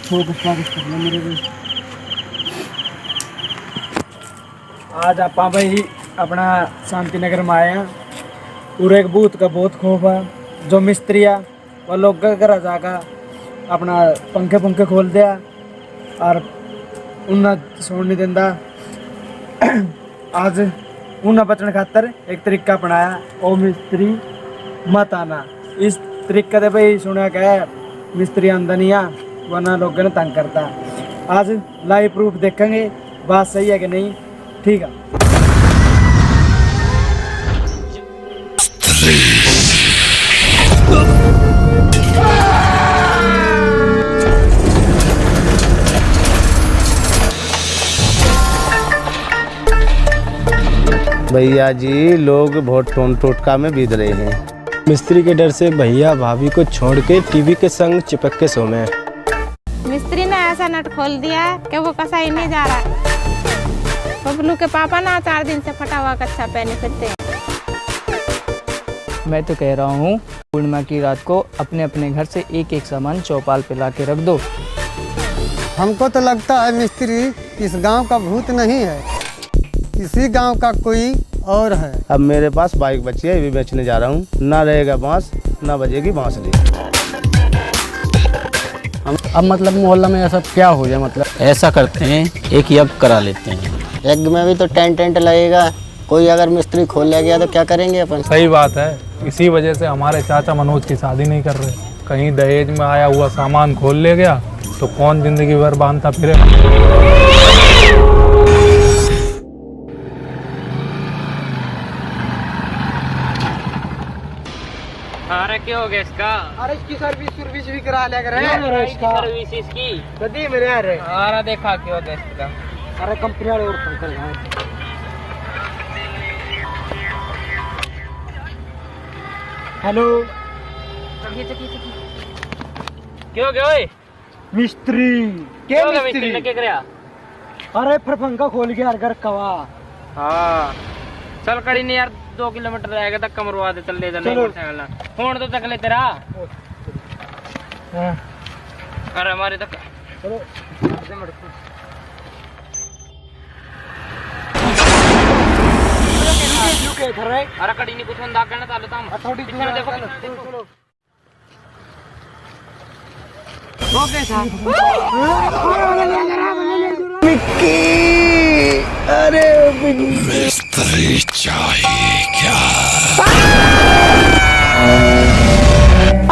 Focus करना मेरे को। आज आप भाई अपना शांति नगर में आए हैं और एक भूत का बहुत खौफ है। जो मिस्त्री है वह लोग घर जाकर अपना पंखे खोल दिया और उन्हें सोने नहीं देता। आज उन्हें बचने खातर एक तरीका अपनाया, ओ मिस्त्री मत आना। इस तरीका दे भाई सुना क्या मिस्त्री आंदा नहीं आ वरना लोगों ने तंग करता। आज लाइव प्रूफ देखेंगे बात सही है कि नहीं। ठीक है। भैया जी लोग बहुत टोटका में बीत रहे हैं। मिस्त्री के डर से भैया भाभी को छोड़ के टीवी के संग चिपक के सो में। मिस्त्री ने ऐसा नट खोल दिया है कि वो कसा ही नहीं जा रहा। बबलू के पापा ना 4 दिन से फटा हुआ कच्चा पहने फिरते हैं। मैं तो कह रहा हूँ पूर्णिमा की रात को अपने अपने घर से एक एक सामान चौपाल पे ला के रख दो। हमको तो लगता है मिस्त्री इस गांव का भूत नहीं है, इसी गांव का कोई और है। अब मेरे पास बाइक बची है, ये भी बेचने जा रहा हूँ। ना रहेगा बांस ना बजेगी बांसुरी। अब मतलब मोहल्ला में ऐसा क्या हो जाए, मतलब ऐसा करते हैं एक यज्ञ करा लेते हैं। यज्ञ में भी तो टेंट लगेगा, कोई अगर मिस्त्री खोल ले गया तो क्या करेंगे अपन। सही बात है, इसी वजह से हमारे चाचा मनोज की शादी नहीं कर रहे। कहीं दहेज में आया हुआ सामान खोल ले गया तो कौन जिंदगी भर बांधता फिरे। अरे क्या हो गया इसका? अरे इसकी सर्विस भी करा लिया कर। सर्विस इसकी कदी मेरे यार। अरे देखा क्या हो गया इसका? अरे कंपनी वाले और पंकर हैं। हेलो क्या हो गया ओए? मिस्त्री क्या हो गया मिस्त्री ने क्या कराया? अरे फिर पंखा खोल गया घर कवा। हाँ चल कड़ी नहीं यार, 2 किलोमीटर रहेगा तक कमरवा दे। चल ले जा मोटरसाइकिल फोन तो तक ले तेरा। अरे हमारे तक चलो अरे कड़ी नहीं कुछ अंदा करना चालू था हम थोड़ी देखो देखो मिक्की, अरे मिस्त्री चाहिए क्या?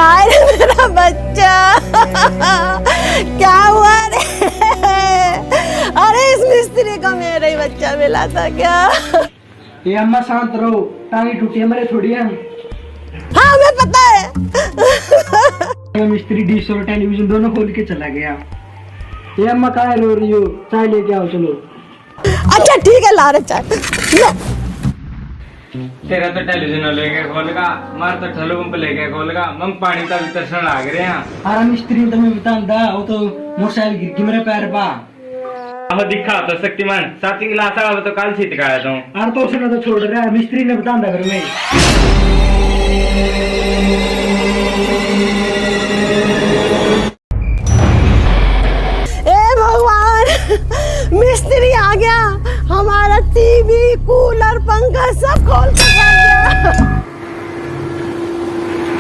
अरे मेरा बच्चा क्या हुआ रे? अरे इस मिस्त्री को मेरा ही बच्चा मिला था क्या? ये अम्मा शांत रहो, टांगी टूटी है मेरे थोड़ी है। हाँ हमें पता है। मिस्त्री डिश और टेलीविजन दोनों खोल के चला गया। ये अम्मा कहाँ रो रही हो? चाय लेके आओ चलो। अच्छा ठीक है ला रहे चाय। तेरा तो टेलीविजन लेके खोलगा, मार तो ठलो पंप लेके खोलगा, मम पानी का भी तरसन आ गए हैं। अरे मिस्त्री तो मैं बताऊंगा, वो तो मोटरसाइकिल गिर गई मेरे पैर पा। अब दिखा तो शक्तिमान साथी गिलास आ तो काल छिटकाया तो। अरे तो उसने तो छोड़ रहा है, मिस्त्री ने बताऊंगा घर में। मिस्त्री आ गया, हमारा टीवी कूलर पंखा सब खोल के खा गया।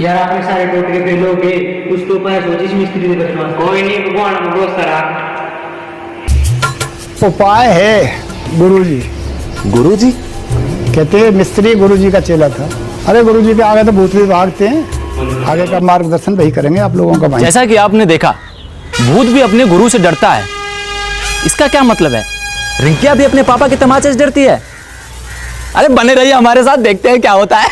यार आपने सारे टोटके पे लोगे, कुछ तो उपाय सोचिए मिस्त्री से बचना। कोई नहीं भगवान को बहुत सारा उपाय है। गुरुजी कहते हैं मिस्त्री गुरुजी का चेला था। अरे गुरुजी के आगे तो भूत भी भागते हैं, आगे का मार्गदर्शन वही करेंगे आप लोगों का भाई। जैसा कि आपने देखा भूत भी अपने गुरु से डरता है, इसका क्या मतलब है? रिंकिया भी अपने पापा के तमाचे से डरती है। अरे बने रहिए हमारे साथ, देखते हैं क्या होता है।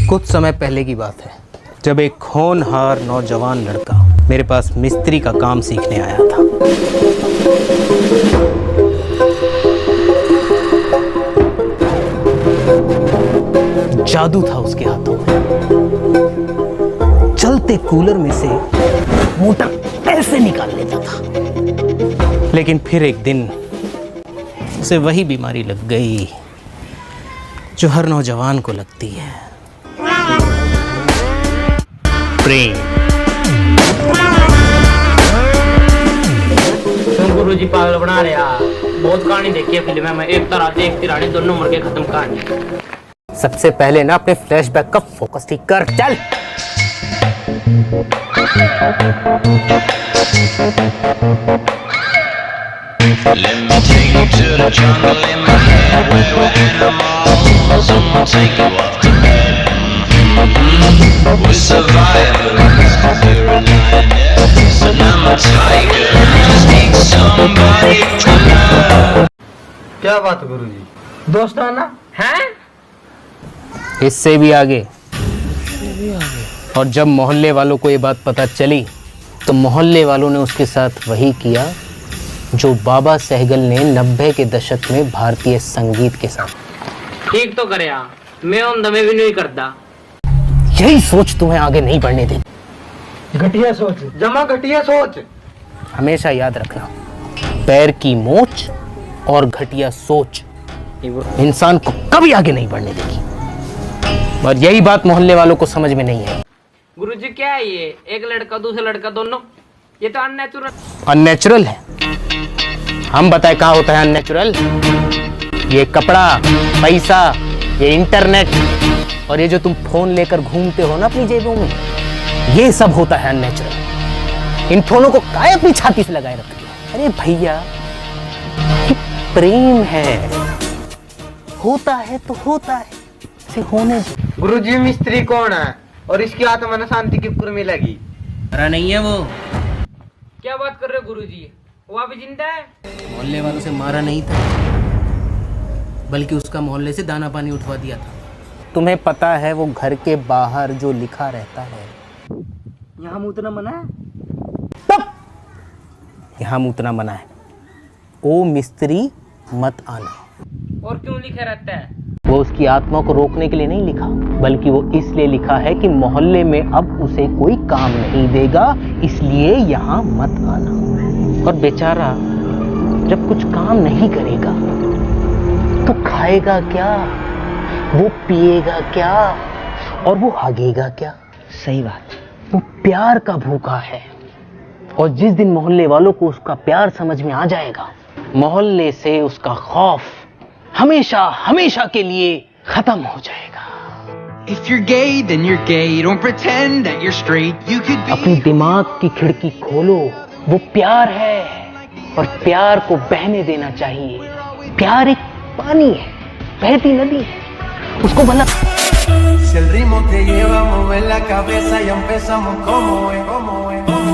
कुछ समय पहले की बात है जब एक होनहार नौजवान लड़का मेरे पास मिस्त्री का काम सीखने आया था। जादू था उसके हाथों में। चलते कूलर में से मोटर ऐसे निकाल लेता था। लेकिन फिर एक दिन उसे वही बीमारी लग गई जो हर नौजवान को लगती है, प्रेम। तुम गुरुजी पागल बना रहे यार, बहुत कहानी देखी है फिल्म में, एक तरह से एक तिरानी दोनों मर के खत्म कहानी। सबसे पहले ना अपने फ्लैशबैक का फोकस ठीक कर, चल। Let me take you to the jungle in my head where we're animals. I'ma take you off the bed. We're survivors, 'cause you're a lioness and I'm a tiger. Just need somebody to love. क्या बात है गुरुजी? दोस्ताना हैं? इससे भी आगे। और जब मोहल्ले वालों को ये बात पता चली तो मोहल्ले वालों ने उसके साथ वही किया जो बाबा सहगल ने 90 के दशक में भारतीय संगीत के साथ। ठीक तो करे यार, मैं उन दमे भी नहीं करता। यही सोच तुम्हें आगे नहीं बढ़ने देगी। घटिया सोच, जमा घटिया सोच। हमेशा याद रखना, पैर की मोच और घटिया सोच इंसान को कभी आगे नहीं बढ़ने देगी। और यही बात मोहल्ले वालों को समझ में नहीं है। गुरुजी क्या है ये, एक लड़का दूसरा लड़का दोनों, ये तो अननेचुरल। अननेचुरल है। हम बताए कहाँ होता है अननेचुरल? ये कपड़ा, पैसा, ये इंटरनेट और ये जो तुम फोन लेकर घूमते हो ना अपनी जेबों में, ये सब होता है अननेचुरल। इन फोनों को काहे अपनी छाती से लगाए रखते हो? अरे भैया, ये प्रेम है, होता है तो होता है, इसे होने दो। गुरुजी मिस्त्री कौन है और इसकी आत्मा ने शांति की कुर्मी लगी? अरे नहीं है वो। क्या बात कर रहे हो गुरुजी, वो अभी जिंदा है? मोहल्ले वालों से मारा नहीं था, बल्कि उसका मोहल्ले से दाना पानी उठवा दिया था। तुम्हें पता है वो घर के बाहर जो लिखा रहता है, यहाँ मूतना मना है? तब यहाँ मूतना मना है। ओ मिस्त्री मत आना। और क्यों लिखा रहता है? वो उसकी आत्मा को रोकने के लिए नहीं लिखा, बल्कि वो इसलिए लिखा है कि मोहल्ले में अब उसे कोई काम नहीं देगा, इसलिए यहाँ मत आना। और बेचारा जब कुछ काम नहीं करेगा तो खाएगा क्या, वो पिएगा क्या और वो हागेगा क्या? सही बात। वो प्यार का भूखा है, और जिस दिन मोहल्ले वालों को उसका प्यार समझ में आ जाएगा, मोहल्ले से उसका खौफ हमेशा हमेशा के लिए खत्म हो जाएगा। If you're gay, then you're gay. Don't pretend that you're straight. You could be. अपनी दिमाग की खिड़की खोलो, वो प्यार है और प्यार को बहने देना चाहिए। प्यार एक पानी है, बहती नदी है, उसको भला। Si el ritmo te lleva a mover la cabeza y empezamos como es, como es.